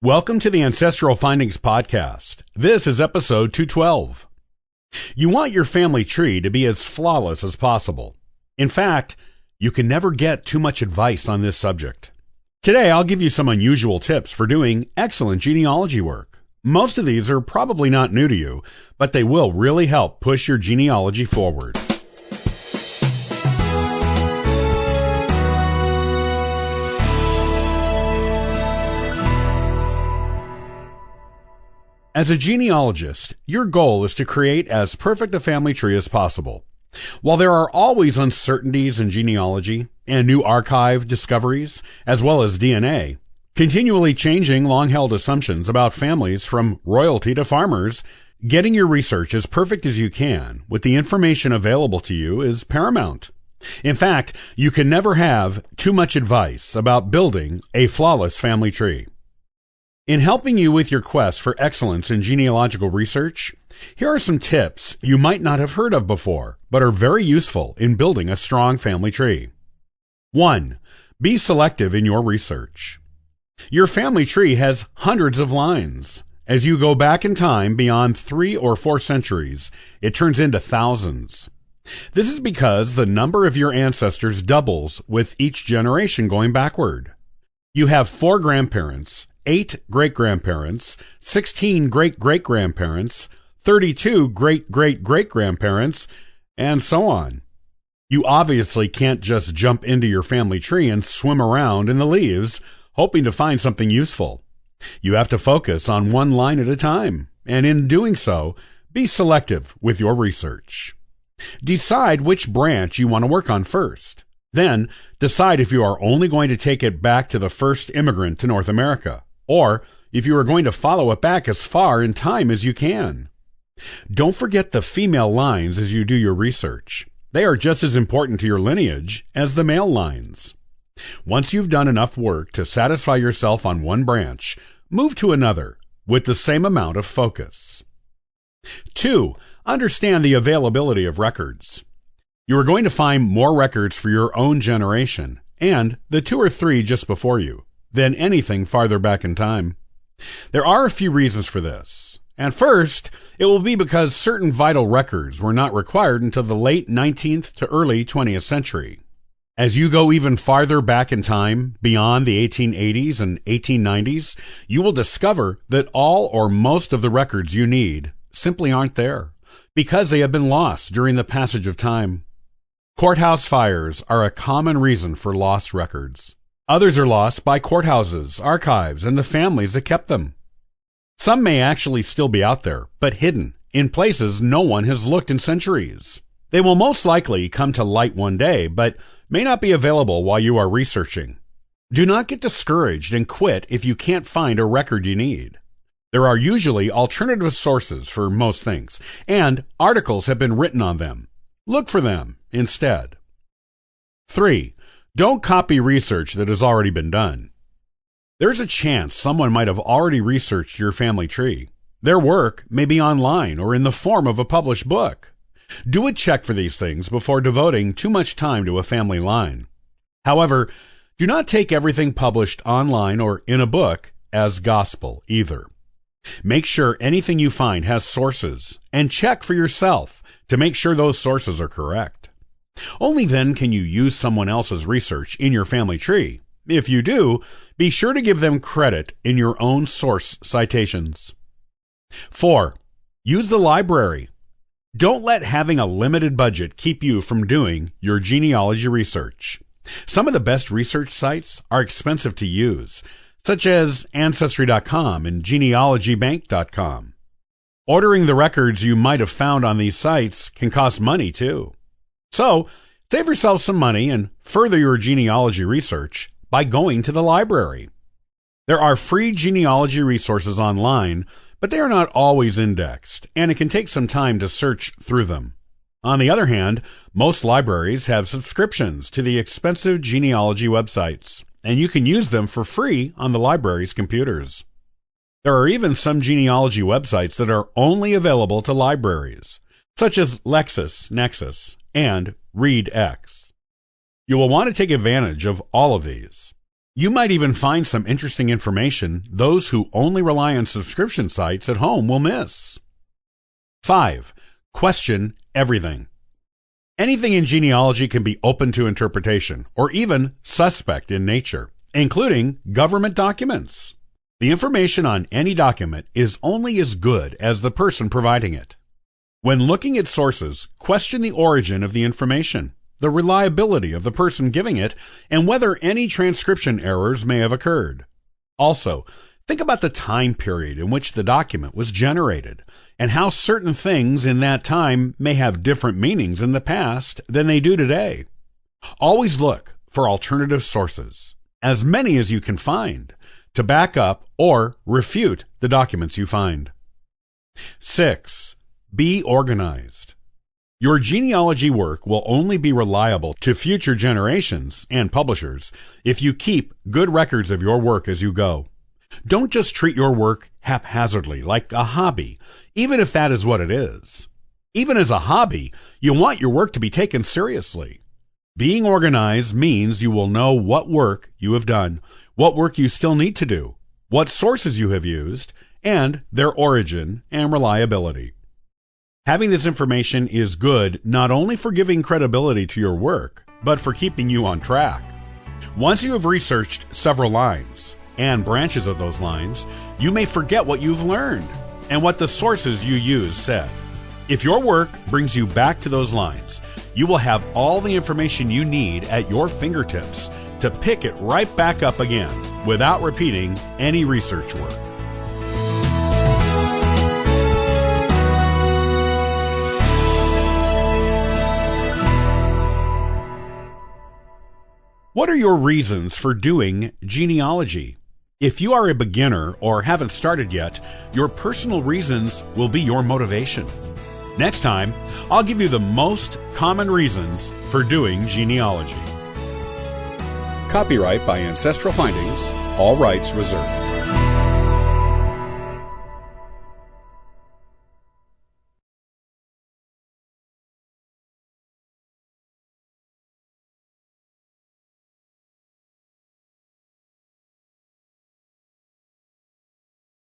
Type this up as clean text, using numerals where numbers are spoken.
Welcome to the Ancestral Findings Podcast. This is episode 212. You want your family tree to be as flawless as possible. In fact, you can never get too much advice on this subject. Today, I'll give you some unusual tips for doing excellent genealogy work. Most of these are probably not new to you, but they will really help push your genealogy forward. As a genealogist, your goal is to create as perfect a family tree as possible. While there are always uncertainties in genealogy and new archive discoveries, as well as DNA, continually changing long-held assumptions about families from royalty to farmers, getting your research as perfect as you can with the information available to you is paramount. In fact, you can never have too much advice about building a flawless family tree. In helping you with your quest for excellence in genealogical research, here are some tips you might not have heard of before, but are very useful in building a strong family tree. 1. Be selective in your research. Your family tree has hundreds of lines. As you go back in time beyond 3 or 4 centuries, it turns into thousands. This is because the number of your ancestors doubles with each generation going backward. You have 4 grandparents, 8 great-grandparents, 16 great-great-grandparents, 32 great-great-great-grandparents, and so on. You obviously can't just jump into your family tree and swim around in the leaves, hoping to find something useful. You have to focus on one line at a time, and in doing so, be selective with your research. Decide which branch you want to work on first. Then, decide if you are only going to take it back to the first immigrant to North America, or if you are going to follow it back as far in time as you can. Don't forget the female lines as you do your research. They are just as important to your lineage as the male lines. Once you've done enough work to satisfy yourself on one branch, move to another with the same amount of focus. 2. Understand the availability of records. You are going to find more records for your own generation and the 2 or 3 just before you than anything farther back in time. There are a few reasons for this. And first, it will be because certain vital records were not required until the late 19th to early 20th century. As you go even farther back in time, beyond the 1880s and 1890s, you will discover that all or most of the records you need simply aren't there, because they have been lost during the passage of time. Courthouse fires are a common reason for lost records. Others are lost by courthouses, archives, and the families that kept them. Some may actually still be out there, but hidden, in places no one has looked in centuries. They will most likely come to light one day, but may not be available while you are researching. Do not get discouraged and quit if you can't find a record you need. There are usually alternative sources for most things, and articles have been written on them. Look for them instead. 3. Don't copy research that has already been done. There's a chance someone might have already researched your family tree. Their work may be online or in the form of a published book. Do a check for these things before devoting too much time to a family line. However, do not take everything published online or in a book as gospel either. Make sure anything you find has sources, and check for yourself to make sure those sources are correct. Only then can you use someone else's research in your family tree. If you do, be sure to give them credit in your own source citations. 4. Use the library. Don't let having a limited budget keep you from doing your genealogy research. Some of the best research sites are expensive to use, such as Ancestry.com and GenealogyBank.com. Ordering the records you might have found on these sites can cost money too. So, save yourself some money and further your genealogy research by going to the library. There are free genealogy resources online, but they are not always indexed, and it can take some time to search through them. On the other hand, most libraries have subscriptions to the expensive genealogy websites, and you can use them for free on the library's computers. There are even some genealogy websites that are only available to libraries, such as LexisNexis and ReadX. You will want to take advantage of all of these. You might even find some interesting information those who only rely on subscription sites at home will miss. 5. Question everything. Anything in genealogy can be open to interpretation, or even suspect in nature, including government documents. The information on any document is only as good as the person providing it. When looking at sources, question the origin of the information, the reliability of the person giving it, and whether any transcription errors may have occurred. Also, think about the time period in which the document was generated, and how certain things in that time may have different meanings in the past than they do today. Always look for alternative sources, as many as you can find, to back up or refute the documents you find. 6. Be organized. Your genealogy work will only be reliable to future generations and publishers if you keep good records of your work as you go. Don't just treat your work haphazardly like a hobby, even if that is what it is. Even as a hobby, you want your work to be taken seriously. Being organized means you will know what work you have done, what work you still need to do, what sources you have used, and their origin and reliability. Having this information is good not only for giving credibility to your work, but for keeping you on track. Once you have researched several lines and branches of those lines, you may forget what you've learned and what the sources you used said. If your work brings you back to those lines, you will have all the information you need at your fingertips to pick it right back up again without repeating any research work. What are your reasons for doing genealogy? If you are a beginner or haven't started yet, your personal reasons will be your motivation. Next time, I'll give you the most common reasons for doing genealogy. Copyright by Ancestral Findings, all rights reserved.